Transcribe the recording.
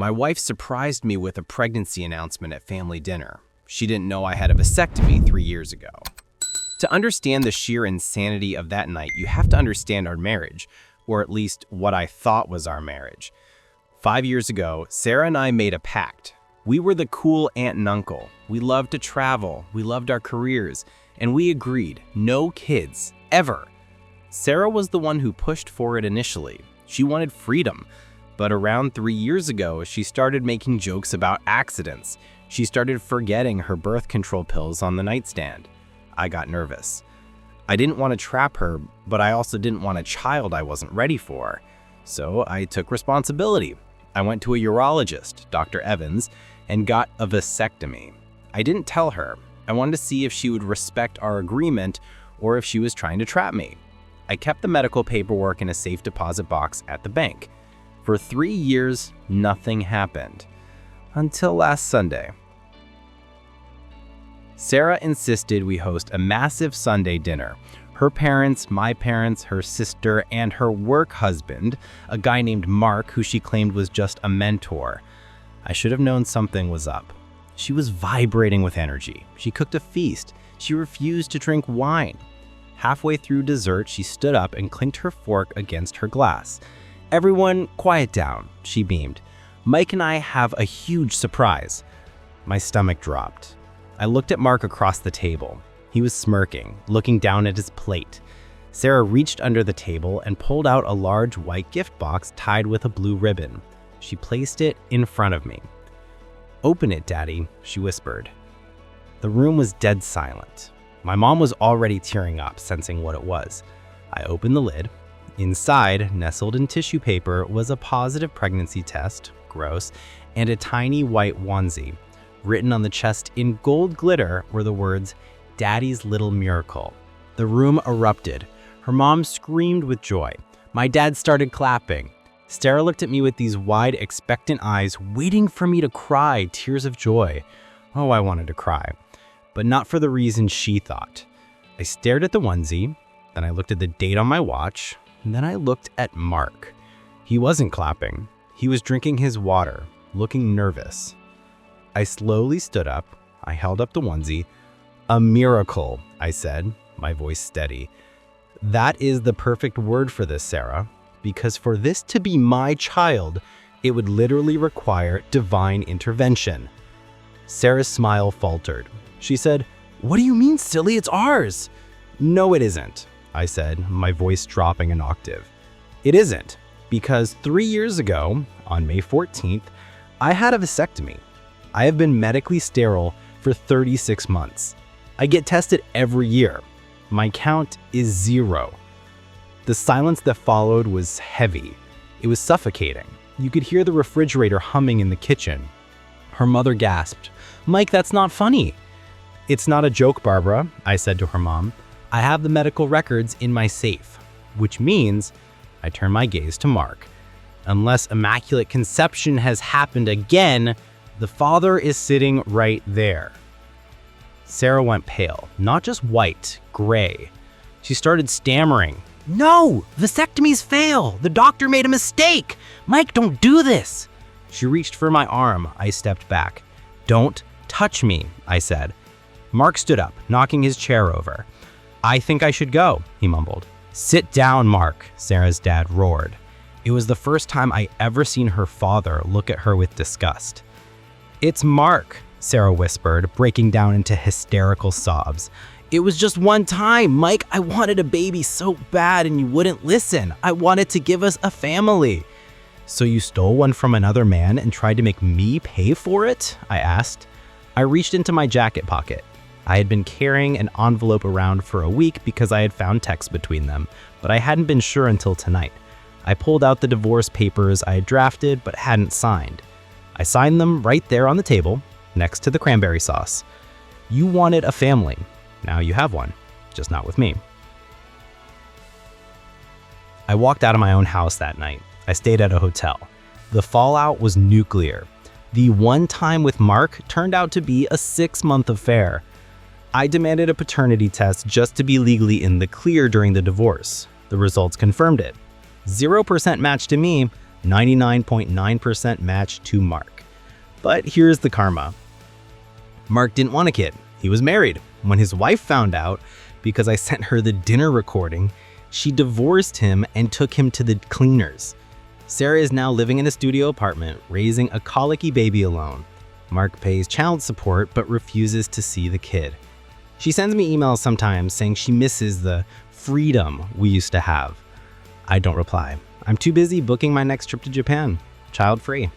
My wife surprised me with a pregnancy announcement at family dinner. She didn't know I had a vasectomy 3 years ago. To understand the sheer insanity of that night, you have to understand our marriage, or at least what I thought was our marriage. 5 years ago, Sarah and I made a pact. We were the cool aunt and uncle. We loved to travel, we loved our careers, and we agreed, no kids, ever. Sarah was the one who pushed for it initially. She wanted freedom. But around 3 years ago, she started making jokes about accidents. She started forgetting her birth control pills on the nightstand. I got nervous. I didn't want to trap her, but I also didn't want a child I wasn't ready for. So I took responsibility. I went to a urologist, Dr. Evans, and got a vasectomy. I didn't tell her. I wanted to see if she would respect our agreement or if she was trying to trap me. I kept the medical paperwork in a safe deposit box at the bank. For 3 years, nothing happened. Until last Sunday. Sarah insisted we host a massive Sunday dinner. Her parents, my parents, her sister, and her work husband, a guy named Mark, who she claimed was just a mentor. I should have known something was up. She was vibrating with energy. She cooked a feast. She refused to drink wine. Halfway through dessert, she stood up and clinked her fork against her glass. "Everyone, quiet down," she beamed. "Mike and I have a huge surprise." My stomach dropped. I looked at Mark across the table. He was smirking, looking down at his plate. Sarah reached under the table and pulled out a large white gift box tied with a blue ribbon. She placed it in front of me. "Open it, Daddy," she whispered. The room was dead silent. My mom was already tearing up, sensing what it was. I opened the lid. Inside, nestled in tissue paper, was a positive pregnancy test, gross, and a tiny white onesie. Written on the chest in gold glitter were the words, "Daddy's Little Miracle." The room erupted. Her mom screamed with joy. My dad started clapping. Sarah looked at me with these wide, expectant eyes, waiting for me to cry tears of joy. Oh, I wanted to cry, but not for the reason she thought. I stared at the onesie, then I looked at the date on my watch, and then I looked at Mark. He wasn't clapping. He was drinking his water, looking nervous. I slowly stood up. I held up the onesie. "A miracle," I said, my voice steady. "That is the perfect word for this, Sarah, because for this to be my child, it would literally require divine intervention." Sarah's smile faltered. She said, "What do you mean, silly? It's ours." "No, it isn't," I said, my voice dropping an octave. "It isn't, because 3 years ago, on May 14th, I had a vasectomy. I have been medically sterile for 36 months. I get tested every year. My count is 0. The silence that followed was heavy. It was suffocating. You could hear the refrigerator humming in the kitchen. Her mother gasped, "Mike, that's not funny." "It's not a joke, Barbara," I said to her mom. "I have the medical records in my safe," which means I turned my gaze to Mark. "Unless immaculate conception has happened again, the father is sitting right there." Sarah went pale, not just white, gray. She started stammering. "No, vasectomies fail. The doctor made a mistake. Mike, don't do this." She reached for my arm. I stepped back. "Don't touch me," I said. Mark stood up, knocking his chair over. "I think I should go," he mumbled. "Sit down, Mark," Sarah's dad roared. It was the first time I ever seen her father look at her with disgust. "It's Mark," Sarah whispered, breaking down into hysterical sobs. "It was just one time, Mike. I wanted a baby so bad and you wouldn't listen. I wanted to give us a family." "So you stole one from another man and tried to make me pay for it?" I asked. I reached into my jacket pocket. I had been carrying an envelope around for a week because I had found texts between them, but I hadn't been sure until tonight. I pulled out the divorce papers I had drafted but hadn't signed. I signed them right there on the table, next to the cranberry sauce. You wanted a family. Now you have one, just not with me. I walked out of my own house that night. I stayed at a hotel. The fallout was nuclear. The one time with Mark turned out to be a 6-month affair. I demanded a paternity test just to be legally in the clear during the divorce. The results confirmed it. 0% match to me, 99.9% match to Mark. But here's the karma. Mark didn't want a kid. He was married. When his wife found out, because I sent her the dinner recording, she divorced him and took him to the cleaners. Sarah is now living in a studio apartment, raising a colicky baby alone. Mark pays child support but refuses to see the kid. She sends me emails sometimes saying she misses the freedom we used to have. I don't reply. I'm too busy booking my next trip to Japan, child-free.